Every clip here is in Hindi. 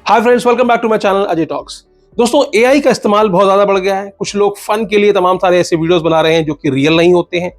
Hi friends, welcome back to my channel Ajay talks. दोस्तों, एआई का इस्तेमाल बहुत ज्यादा बढ़ गया है। कुछ लोग फन के लिए तमाम सारे ऐसे वीडियोस बना रहे हैं जो कि रियल नहीं होते हैं।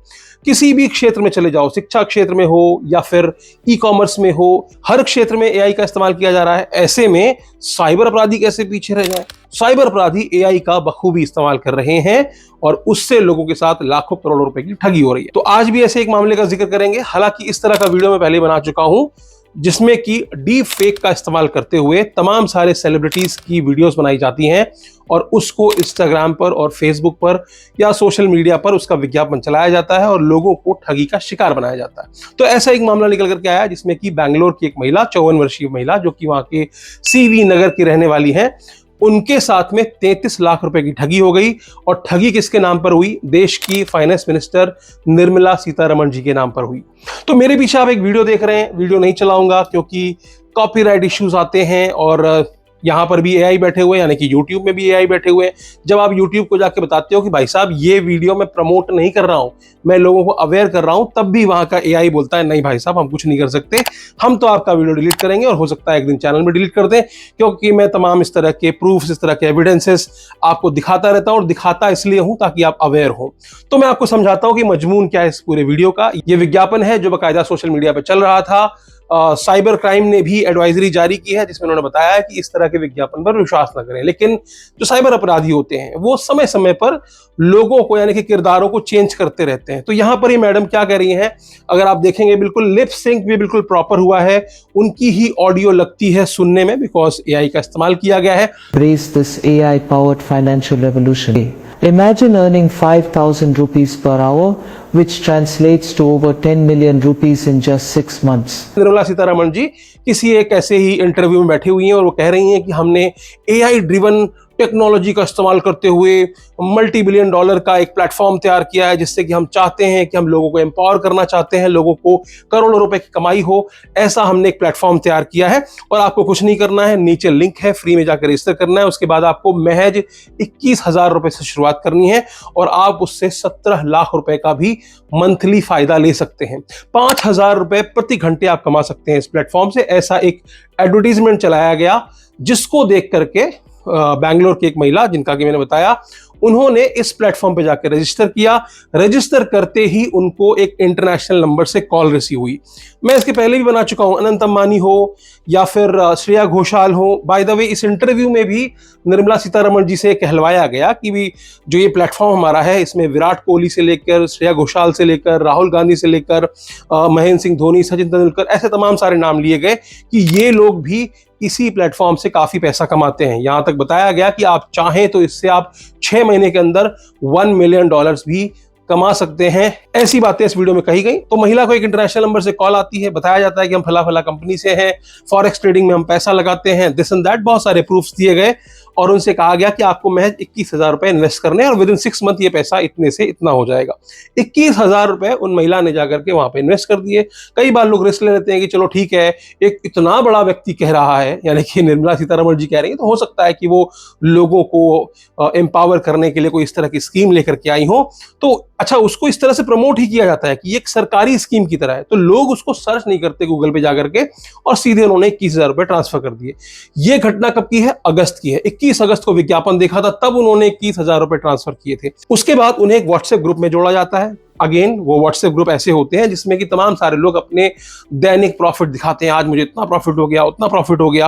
किसी भी क्षेत्र में चले जाओ, शिक्षा क्षेत्र में हो या फिर ई कॉमर्स में हो, हर क्षेत्र में एआई का इस्तेमाल किया जा रहा है। ऐसे में साइबर अपराधी कैसे पीछे रह जाए? साइबर अपराधी एआई का बखूबी इस्तेमाल कर रहे हैं और उससे लोगों के साथ लाखों करोड़ों रुपए की ठगी हो रही है। तो आज भी ऐसे एक मामले का जिक्र करेंगे। हालांकि इस तरह का वीडियो मैं पहले बना चुका हूं जिसमें कि डीप फेक का इस्तेमाल करते हुए तमाम सारे सेलिब्रिटीज की वीडियोस बनाई जाती हैं और उसको इंस्टाग्राम पर और फेसबुक पर या सोशल मीडिया पर उसका विज्ञापन चलाया जाता है और लोगों को ठगी का शिकार बनाया जाता है। तो ऐसा एक मामला निकल करके आया जिसमें कि बैंगलोर की एक महिला, 54 वर्षीय महिला, जो कि वहां के सीवी नगर की रहने वाली है, उनके साथ में 33 लाख रुपए की ठगी हो गई। और ठगी किसके नाम पर हुई? देश की फाइनेंस मिनिस्टर निर्मला सीतारमण जी के नाम पर हुई। तो मेरे पीछे आप एक वीडियो देख रहे हैं। वीडियो नहीं चलाऊंगा क्योंकि कॉपीराइट इश्यूज आते हैं और यहां पर भी एआई बैठे हुए हैं, यानी कि यूट्यूब में भी एआई बैठे हुए हैं। जब आप यूट्यूब को जाके बताते हो कि भाई साहब ये वीडियो मैं प्रमोट नहीं कर रहा हूं, मैं लोगों को अवेयर कर रहा हूं, तब भी वहां का एआई बोलता है नहीं भाई साहब, हम कुछ नहीं कर सकते, हम तो आपका वीडियो डिलीट करेंगे और हो सकता है एक दिन चैनल में डिलीट कर दें, क्योंकि मैं तमाम इस तरह के प्रूफ, इस तरह के एविडेंसेस आपको दिखाता रहता हूं और दिखाता इसलिए हूं ताकि आप अवेयर हो। तो मैं आपको समझाता हूं कि मजमून क्या है इस पूरे वीडियो का। ये विज्ञापन है जो बाकायदा सोशल मीडिया पर चल रहा था। साइबर क्राइम ने भी एडवाइजरी जारी की है जिसमें उन्होंने बताया है कि इस तरह के विज्ञापन पर विश्वास न करें। लेकिन जो साइबर अपराधी होते हैं वो समय समय पर लोगों को, यानी कि किरदारों को चेंज करते रहते हैं। तो यहां पर ये मैडम क्या कर रही हैं, अगर आप देखेंगे बिल्कुल लिप सिंक भी बिल्कुल प्रॉपर हुआ है, उनकी ही ऑडियो लगती है सुनने में, बिकॉज एआई का इस्तेमाल किया गया है। Embrace this AI-powered financial revolution. Imagine earning 5,000 rupees per hour, which translates to over 10 million rupees in just 6 months. Nirmala Sitharaman ji किसी एक ऐसे ही इंटरव्यू में बैठी हुई हैं और वो कह रही हैं कि हमने एआई ड्रिवन टेक्नोलॉजी का इस्तेमाल करते हुए मल्टी बिलियन डॉलर का एक प्लेटफॉर्म तैयार किया है, जिससे कि हम चाहते हैं कि हम लोगों को एम्पावर करना चाहते हैं, लोगों को करोड़ों रुपए की कमाई हो, ऐसा हमने एक प्लेटफॉर्म तैयार किया है और आपको कुछ नहीं करना है, नीचे लिंक है, फ्री में जाकर रजिस्टर करना है। उसके बाद आपको महज 21,000 रुपए से शुरुआत करनी है और आप उससे 17 लाख रुपए का भी मंथली फायदा ले सकते हैं। 5,000 रुपए प्रति घंटे आप कमा सकते हैं इस प्लेटफॉर्म से। ऐसा एक एडवर्टीजमेंट चलाया गया जिसको देख करके बैंगलोर की एक महिला, जिनका कि मैंने बताया, उन्होंने इस प्लेटफॉर्म पे जाकर रजिस्टर किया। रजिस्टर करते ही उनको एक इंटरनेशनल नंबर से कॉल रिसीव हुई। मैं इसके पहले भी बना चुका हूं, अनंत अंबानी हो या फिर श्रेया घोषाल हो। बाय द वे, इस इंटरव्यू में भी निर्मला सीतारमण जी से कहलवाया गया कि भी जो ये प्लेटफॉर्म हमारा है, इसमें विराट कोहली से लेकर, श्रेया घोषाल से लेकर, राहुल गांधी से लेकर महेंद्र सिंह धोनी, सचिन तेंदुलकर, ऐसे तमाम सारे नाम लिए गए कि ये लोग भी इसी प्लेटफॉर्म से काफी पैसा कमाते हैं। यहां तक बताया गया कि आप चाहें तो इससे आप 6 महीने के अंदर $1 मिलियन भी कमा सकते हैं। ऐसी बातें इस वीडियो में कही गई। तो महिला को एक इंटरनेशनल नंबर से कॉल आती है, बताया जाता है कि हम फला फला कंपनी से हैं, फॉरेक्स ट्रेडिंग में हम पैसा लगाते हैं, दिस एंड दैट, बहुत सारे प्रूफ्स दिए गए और उनसे कहा गया कि आपको महज 21,000 रुपए इन्वेस्ट करने हैं और विद इन 6 मंथ ये पैसा इतने से इतना हो जाएगा। 21,000 रुपए उन महिला ने जाकर के वहां पे इन्वेस्ट कर दिए। कई बार लोग रिस्क ले लेते हैं कि चलो ठीक है, एक इतना बड़ा व्यक्ति कह रहा है, यानी कि निर्मला सीतारमण जी कह रही है, तो हो सकता है कि वो लोगों को एम्पावर करने के लिए कोई इस तरह की स्कीम लेकर के आई हो। तो अच्छा, उसको इस तरह से प्रमोट ही किया जाता है कि ये एक सरकारी स्कीम की तरह है, तो लोग उसको सर्च नहीं करते गूगल पे जाकर के और सीधे उन्होंने 21,000 रुपए ट्रांसफर कर दिए। ये घटना कब की है? अगस्त की है। 21 अगस्त को विज्ञापन देखा था, तब उन्होंने 21,000 रुपए ट्रांसफर किए थे। उसके बाद उन्हें एक व्हाट्सएप ग्रुप में जोड़ा जाता है। अगेन, वो व्हाट्सएप ग्रुप ऐसे होते हैं जिसमें कि तमाम सारे लोग अपने दैनिक प्रॉफिट दिखाते हैं, आज मुझे इतना प्रॉफिट हो गया, उतना प्रॉफिट हो गया।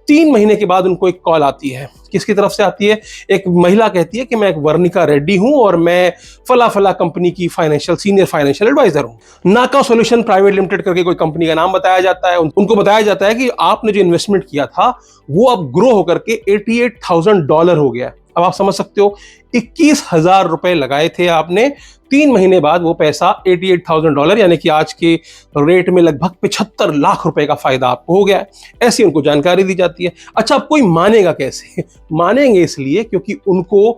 3 महीने के बाद उनको एक कॉल आती है। किसकी तरफ से आती है? एक महिला कहती है कि मैं एक वर्णिका रेड्डी हूं और मैं फला फला कंपनी की सीनियर फाइनेंशियल एडवाइजर हूं। नाका सॉल्यूशन प्राइवेट लिमिटेड करके कोई कंपनी का नाम बताया जाता है। उनको बताया जाता है कि आपने जो इन्वेस्टमेंट किया था वो अब ग्रो होकर के $88,000 हो गया। अब आप समझ सकते हो, 21,000 रुपए लगाए थे आपने, 3 महीने बाद वो पैसा $88,000, यानी कि आज के रेट में लगभग 75 लाख रुपए का फायदा आपको हो गया है। ऐसी उनको जानकारी दी जाती है। अच्छा, अब कोई मानेगा कैसे? मानेंगे इसलिए क्योंकि उनको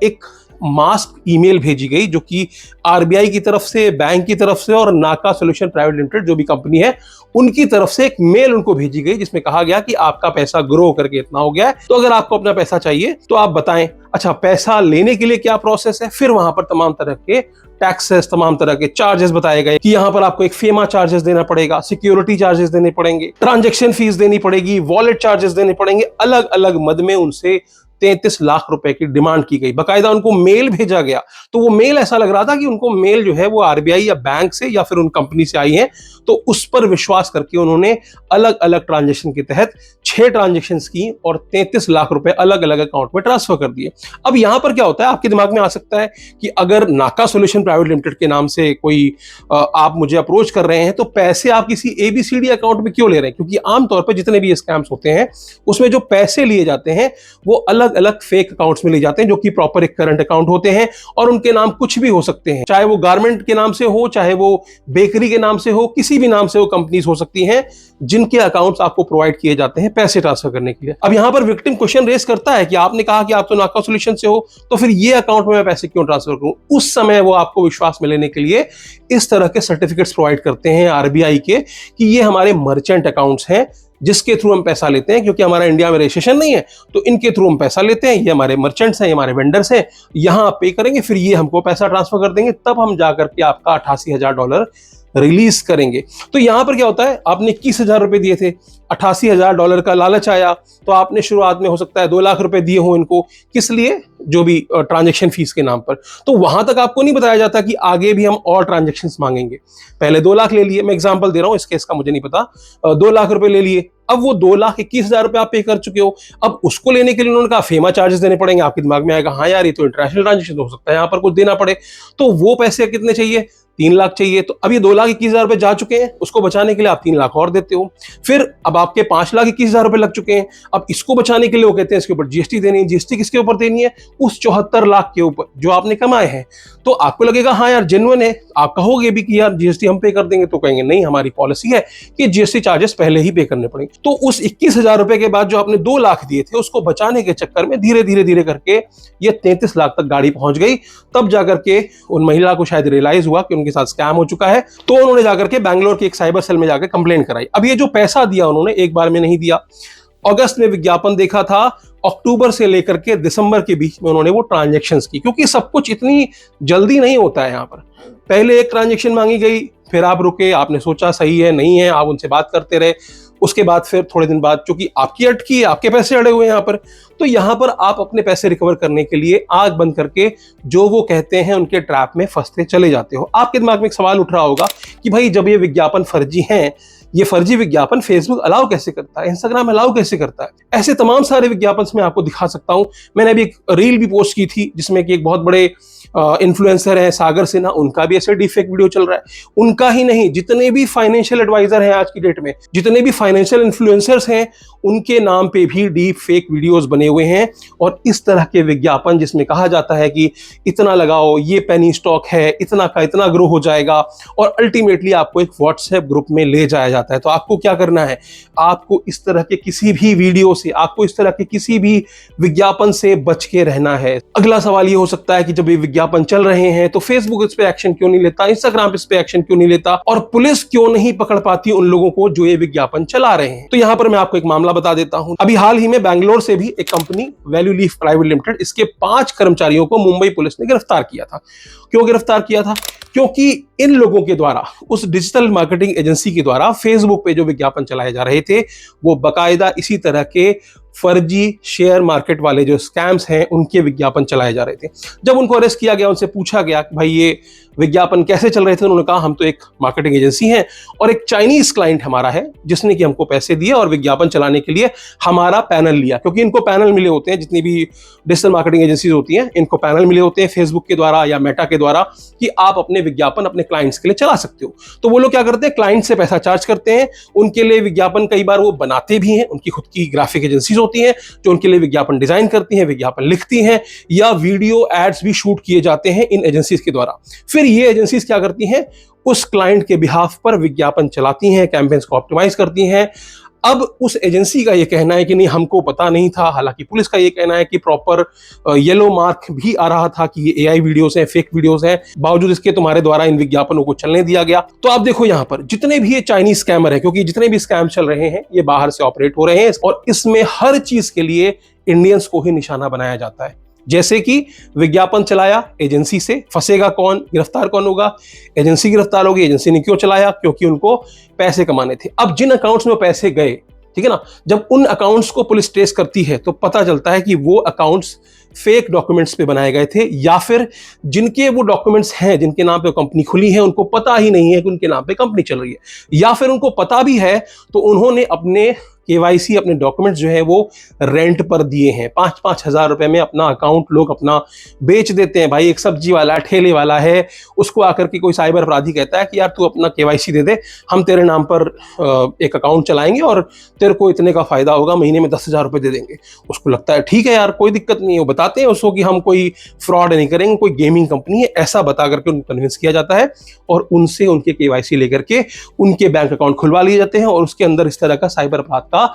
एक मास्क ईमेल भेजी गई जो कि आरबीआई की तरफ से, बैंक की तरफ से और नाका सॉल्यूशन प्राइवेट लिमिटेड जो भी कंपनी है उनकी तरफ से एक मेल उनको भेजी गई जिसमें कहा गया कि आपका पैसा ग्रो करके इतना हो गया है, तो अगर आपको अपना पैसा चाहिए तो आप बताएं। अच्छा, पैसा लेने के लिए क्या प्रोसेस है? फिर वहां पर तमाम तरह के टैक्सेस, तमाम तरह के चार्जेस बताए गए कि यहां पर आपको एक फेमा चार्जेस देना पड़ेगा, सिक्योरिटी चार्जेस देने पड़ेंगे, ट्रांजैक्शन फीस देनी पड़ेगी, वॉलेट चार्जेस देने पड़ेंगे। अलग अलग मद में उनसे 33 लाख रुपए की डिमांड की गई। बकायदा उनको मेल भेजा गया, तो वो मेल ऐसा लग रहा था कि उनको मेल जो है वो आरबीआई या बैंक से या फिर उन कंपनी से आई है, तो उस पर विश्वास करके उन्होंने अलग अलग ट्रांजैक्शन के तहत 6 ट्रांजैक्शन की और 33 लाख रुपए अलग अलग अकाउंट में ट्रांसफर कर दिए। अब यहां पर क्या होता है, आपके दिमाग में आ सकता है कि अगर नाका सॉल्यूशन प्राइवेट लिमिटेड के नाम से कोई आप मुझे अप्रोच कर रहे हैं, तो पैसे आप किसी एबीसीडी अकाउंट में क्यों ले रहे हैं? क्योंकि आमतौर पर जितने भी स्कैम्स होते हैं उसमें जो पैसे लिए जाते हैं वो अलग अलग फेक अकाउंट्स में ले जाते हैं, जो कि प्रॉपर एक करंट अकाउंट होते हैं और उनके नाम कुछ भी हो सकते हैं, चाहे वो गारमेंट के नाम से हो, चाहे वो बेकरी के नाम से हो, किसी भी नाम से वो कंपनीज हो सकती हैं जिनके अकाउंट्स आपको प्रोवाइड किए जाते हैं पैसे ट्रांसफर करने के लिए। अब यहां पर विक्टिम क्वेश्चन रेस करता है कि आपने कहा कि आप तो नाका सॉल्यूशन से हो, तो फिर ये अकाउंट में मैं पैसे क्यों ट्रांसफर करूं? उस समय वो आपको विश्वास में लेने के लिए इस तरह के सर्टिफिकेट्स प्रोवाइड करते हैं आरबीआई के कि ये हमारे मर्चेंट अकाउंट्स हैं जिसके थ्रू हम पैसा लेते हैं, क्योंकि हमारा इंडिया में रजिस्ट्रेशन नहीं है, तो इनके थ्रू हम पैसा लेते हैं, ये हमारे मर्चेंट्स हैं, ये हमारे वेंडर्स हैं, यहां आप पे करेंगे, फिर ये हमको पैसा ट्रांसफर कर देंगे, तब हम जाकर के आपका $88,000 रिलीज करेंगे। तो यहां पर क्या होता है, आपने $21,000 दिए थे, $88,000 का लालच आया, तो आपने शुरुआत में हो सकता है 2 लाख रुपए दिए हो इनको, किस लिए? जो भी ट्रांजैक्शन फीस के नाम पर। तो वहां तक आपको नहीं बताया जाता कि आगे भी हम और ट्रांजैक्शंस मांगेंगे। पहले 2 लाख ले लिए, मैं एग्जांपल दे रहा हूं, इस केस का मुझे नहीं पता, 2 लाख रुपए ले लिए, अब वो 2,21,000 आप पे कर चुके हो, अब उसको लेने के लिए उन्होंने कहा फेमा चार्जेस देने पड़ेंगे। आपके दिमाग में आएगा हाँ यार ये तो इंटरनेशनल ट्रांजैक्शन हो सकता है, यहाँ पर कुछ देना पड़े, तो वो पैसे कितने चाहिए? 3 लाख चाहिए। तो अब ये 2,21,000 जा चुके हैं, उसको बचाने के लिए आप 3 लाख और देते हो, फिर अब आपके 5,21,000 लग चुके हैं। अब इसको बचाने के लिए वो कहते हैं इसके ऊपर जीएसटी देनी है। जीएसटी किसके ऊपर देनी है? उस 74 लाख के ऊपर जो आपने कमाए हैं। तो आपको लगेगा हाँ यार जेन्युइन है, आप कहोगे भी कि यार जीएसटी हम पे कर देंगे, तो कहेंगे नहीं हमारी पॉलिसी है कि जीएसटी चार्जेस पहले ही पे करने पड़ेंगे। तो उस 21,000 के बाद जो आपने 2 लाख दिए थे उसको बचाने के चक्कर में धीरे धीरे धीरे करके ये 33 लाख तक गाड़ी पहुंच गई। तब जाकर के उन महिला को शायद रियलाइज हुआ कि उनके साथ स्कैम हो चुका है, तो उन्होंने जाकर के बैंगलोर के एक साइबर सेल में जाकर कंप्लेन कराई। अब ये जो पैसा दिया उन्होंने एक बार में नहीं दिया, अगस्त में विज्ञापन देखा था, अक्टूबर से लेकर के दिसंबर के बीच में उन्होंने वो ट्रांजैक्शंस की, क्योंकि सब कुछ इतनी जल्दी नहीं होता है। यहाँ पर पहले एक ट्रांजैक्शन मांगी गई, फिर आप रुके, आपने सोचा सही है नहीं है, आप उनसे बात करते रहे, उसके बाद फिर थोड़े दिन बाद चूंकि आपकी अटकी है, आपके पैसे अड़े हुए हैं यहाँ पर, तो यहाँ पर आप अपने पैसे रिकवर करने के लिए आंख बंद करके जो वो कहते हैं उनके ट्रैप में फंसते चले जाते हो। आपके दिमाग में एक सवाल उठ रहा होगा कि भाई जब ये विज्ञापन फर्जी हैं, ये फर्जी विज्ञापन फेसबुक अलाउ कैसे करता है, इंस्टाग्राम अलाउ कैसे करता है? ऐसे तमाम सारे विज्ञापन मैं आपको दिखा सकता हूं। मैंने अभी एक रील भी पोस्ट की थी जिसमें कि एक बहुत बड़े इन्फ्लुएंसर है सागर सिन्हा, उनका भी ऐसे डीफेक वीडियो चल रहा है। उनका ही नहीं, जितने भी फाइनेंशियल एडवाइजर हैं आज की डेट में, जितने भी फाइनेंशियल इन्फ्लुएंसर्स हैं, उनके नाम पे भी डीप फेक वीडियोस बने हुए हैं। और इस तरह के विज्ञापन जिसमें कहा जाता है कि इतना लगाओ, ये पेनी स्टॉक है, इतना का इतना ग्रो हो जाएगा, और अल्टीमेटली आपको एक व्हाट्सएप ग्रुप में ले जाया जाता है। तो आपको क्या करना है, आपको इस तरह के किसी भी वीडियो से, आपको इस तरह के किसी भी विज्ञापन से बच के रहना है। अगला सवाल ये हो सकता है कि जब ये विज्ञापन चल रहे हैं तो फेसबुक इस पे एक्शन क्यों नहीं लेता, इंस्टाग्राम इस पे एक्शन क्यों नहीं लेता, और पुलिस क्यों नहीं पकड़ पाती उन लोगों को जो ये विज्ञापन चला रहे हैं? तो यहां पर मैं आपको एक मामला बता देता हूं। अभी हाल ही में बैंगलोर से भी एक company value leaf private limited, इसके 5 कर्मचारियों को मुंबई पुलिस ने गिरफ्तार किया था। क्यों गिरफ्तार किया था? क्योंकि इन लोगों के द्वारा, उस डिजिटल मार्केटिंग एजेंसी के द्वारा फेसबुक पे जो विज्ञापन चलाए जा रहे थे वो बाकायदा इसी तरह के फर्जी शेयर मार्केट वाले जो स्कैम्स हैं उनके विज्ञापन चलाए जा रहे थे। जब उनको अरेस्ट किया गया, उनसे पूछा गया कि भाई ये विज्ञापन कैसे चल रहे थे, उन्होंने कहा हम तो एक मार्केटिंग एजेंसी हैं और एक चाइनीज क्लाइंट हमारा है जिसने कि हमको पैसे दिए और विज्ञापन चलाने के लिए हमारा पैनल लिया। क्योंकि इनको पैनल मिले होते हैं, जितनी भी डिजिटल मार्केटिंग एजेंसीज होती हैं इनको पैनल मिले होते हैं फेसबुक के द्वारा या मेटा के द्वारा कि आप अपने विज्ञापन अपने क्लाइंट्स के लिए चला सकते हो। तो वो लोग क्या करते हैं, क्लाइंट से पैसा चार्ज करते हैं, उनके लिए विज्ञापन कई बार वो बनाते भी हैं, उनकी खुद की ग्राफिक एजेंसीज होती हैं जो उनके लिए विज्ञापन डिजाइन करती हैं, विज्ञापन लिखती हैं, या वीडियो एड्स भी शूट किए जाते हैं इन एजेंसीज के द्वारा। फिर ये एजेंसीज क्या करती हैं, उस क्लाइंट के बिहाफ पर विज्ञापन चलाती हैं, कैंपेन्स को ऑप्टिमाइज करती हैं। अब उस एजेंसी का ये कहना है कि नहीं हमको पता नहीं था, हालांकि पुलिस का ये कहना है कि प्रॉपर येलो मार्क भी आ रहा था कि ये एआई वीडियोस हैं, फेक वीडियोस हैं, बावजूद इसके तुम्हारे द्वारा इन विज्ञापनों को चलने दिया गया। तो आप देखो यहाँ पर जितने भी ये चाइनीज स्कैमर है, क्योंकि जितने भी स्कैम चल रहे हैं ये बाहर से ऑपरेट हो रहे हैं और इसमें हर चीज के लिए इंडियंस को ही निशाना बनाया जाता है। जैसे कि विज्ञापन चलाया एजेंसी से, फंसेगा कौन, गिरफ्तार कौन होगा, एजेंसी गिरफ्तार होगी। एजेंसी ने क्यों चलाया? क्योंकि उनको पैसे कमाने थे। अब जिन अकाउंट्स में पैसे गए, ठीक है ना, जब उन अकाउंट्स को पुलिस ट्रेस करती है तो पता चलता है कि वो अकाउंट्स फेक डॉक्यूमेंट्स पे बनाए गए थे, या फिर जिनके वो डॉक्यूमेंट्स हैं, जिनके नाम पे कंपनी खुली है, उनको पता ही नहीं है कि उनके नाम पे कंपनी चल रही है, या फिर उनको पता भी है तो उन्होंने अपने केवाईसी, अपने डॉक्यूमेंट्स जो है वो रेंट पर दिए हैं। 5-5 हजार रुपए में अपना अकाउंट लोग अपना बेच देते हैं। भाई एक सब्जी वाला, ठेले वाला है, उसको आकर के कोई साइबर अपराधी कहता है कि यार तू अपना केवाईसी दे दे, हम तेरे नाम पर एक अकाउंट चलाएंगे और तेरे को इतने का फायदा होगा, महीने में 10,000 रुपए दे देंगे। उसको लगता है ठीक है यार, कोई दिक्कत नहीं है। वो बताते हैं उसको कि हम कोई फ्रॉड नहीं करेंगे, कोई गेमिंग कंपनी है, ऐसा बता करके उनको कन्विंस किया जाता है और उनसे उनके केवाईसी लेकर के उनके बैंक अकाउंट खुलवा लिए जाते हैं और उसके अंदर इस तरह का साइबर अपराध का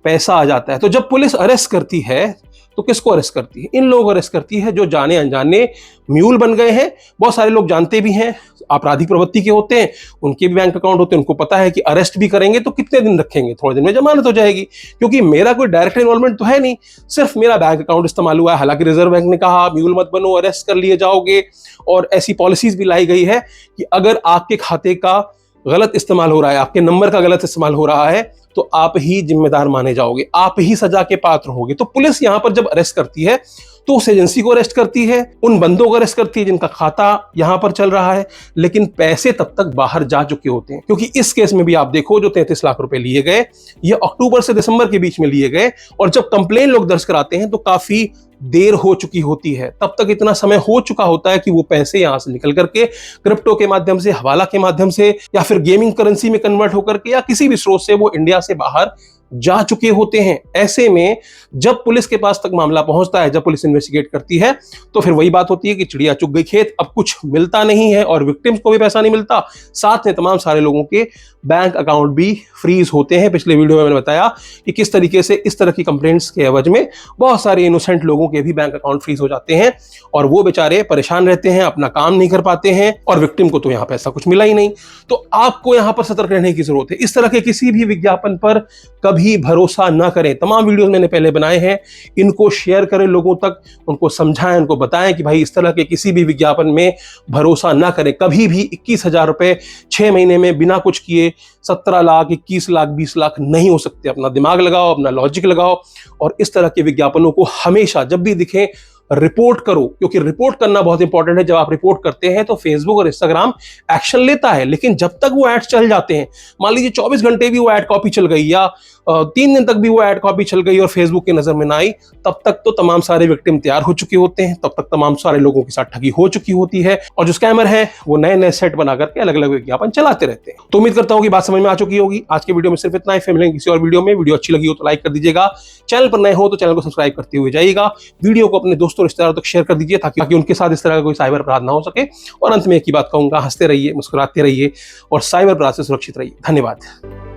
पैसा आ जाता है। तो जब पुलिस अरेस्ट करती है तो किसको अरेस्ट करती है? इन लोगों को अरेस्ट करती है जो जाने अनजाने म्यूल बन गए हैं। बहुत सारे लोग जानते भी हैं, आपराधिक प्रवृत्ति के होते हैं, उनके भी बैंक अकाउंट होते हैं, उनको पता है कि अरेस्ट भी करेंगे तो कितने दिन रखेंगे, थोड़े दिन में जमानत हो जाएगी, क्योंकि मेरा कोई डायरेक्ट इन्वॉल्वमेंट तो है नहीं, सिर्फ मेरा बैंक अकाउंट इस्तेमाल हुआ है। हालांकि रिजर्व बैंक ने कहा म्यूल मत बनो, अरेस्ट कर लिए जाओगे, और ऐसी पॉलिसीज भी लाई गई है कि अगर आपके खाते का गलत इस्तेमाल हो रहा है, आपके नंबर का गलत इस्तेमाल हो रहा है, तो आप ही जिम्मेदार माने जाओगे, आप ही सजा के पात्र होगे। तो पुलिस यहां पर जब अरेस्ट करती है तो उस एजेंसी को अरेस्ट करती है, उन बंदों को अरेस्ट करती है जिनका खाता यहां पर चल रहा है, लेकिन पैसे तब तक बाहर जा चुके होते हैं। क्योंकि इस केस में भी आप देखो, जो 33 लाख रुपए लिए गए, ये अक्टूबर से दिसंबर के बीच में लिए गए, और जब कंप्लेन लोग दर्ज कराते हैं तो काफी देर हो चुकी होती है। तब तक इतना समय हो चुका होता है कि वो पैसे यहां से निकल करके क्रिप्टो के माध्यम से, हवाला के माध्यम से, या फिर गेमिंग करेंसी में कन्वर्ट होकर के, या किसी भी स्रोत से वो इंडिया से बाहर जा चुके होते हैं। ऐसे में जब पुलिस के पास तक मामला पहुंचता है, जब पुलिस इन्वेस्टिगेट करती है, तो फिर वही बात होती है कि चिड़िया चुग गई खेत। अब कुछ मिलता नहीं है और विक्टिम्स को भी पैसा नहीं मिलता, साथ में तमाम सारे लोगों के बैंक अकाउंट भी फ्रीज होते हैं। पिछले वीडियो में मैंने बताया कि किस तरीके से इस तरह की कंप्लेंट्स के एवज में बहुत सारे इनोसेंट लोगों के भी बैंक अकाउंट फ्रीज हो जाते हैं और वो बेचारे परेशान रहते हैं, अपना काम नहीं कर पाते हैं, और विक्टिम को तो यहां पैसा कुछ मिला ही नहीं। तो आपको यहां पर सतर्क रहने की जरूरत है। इस तरह के किसी भी विज्ञापन पर कभी भरोसा ना करें। तमाम वीडियोस मैंने पहले बनाए हैं, इनको शेयर करें लोगों तक, उनको समझाएं, उनको बताएं कि भाई इस तरह के किसी भी विज्ञापन में भरोसा ना करें कभी भी। 21,000 रुपए 6 महीने में बिना कुछ किए 17 लाख, 21 लाख, 20 लाख नहीं हो सकते। अपना दिमाग लगाओ, अपना लॉजिक लगाओ, और इस तरह के विज्ञापनों को हमेशा जब भी दिखें रिपोर्ट करो, क्योंकि रिपोर्ट करना बहुत इंपॉर्टेंट है। जब आप रिपोर्ट करते हैं तो फेसबुक और इंस्टाग्राम एक्शन लेता है, लेकिन जब तक वो एड्स चल जाते हैं, मान लीजिए 24 घंटे भी वो एड कॉपी चल गई, या 3 दिन तक भी वो एड कॉपी चल गई और फेसबुक की नजर में ना आई, तब तक तो तमाम सारे विक्टिम तैयार हो चुके होते हैं, तब तक तमाम सारे लोगों के साथ ठगी हो चुकी होती है, और जो स्कैमर है वो नए नए सेट बना करके अलग अलग विज्ञापन चलाते रहते हैं। तो उम्मीद करता हूं कि बात समझ में आ चुकी होगी। आज के वीडियो में सिर्फ इतना ही। फिर मिलेंगे किसी और वीडियो में। वीडियो अच्छी लगी हो तो लाइक कर दीजिएगा, चैनल पर नए हो तो चैनल को सब्सक्राइब करते हुए जाइएगा, वीडियो को अपने दोस्तों रिश्तेदारों तक शेयर कर दीजिए ताकि उनके साथ इस तरह का कोई साइबर अपराध ना हो सके। और अंत में एक ही बात कहूंगा, हंसते रहिए, मुस्कुराते रहिए और साइबर अपराध से सुरक्षित रहिए। धन्यवाद।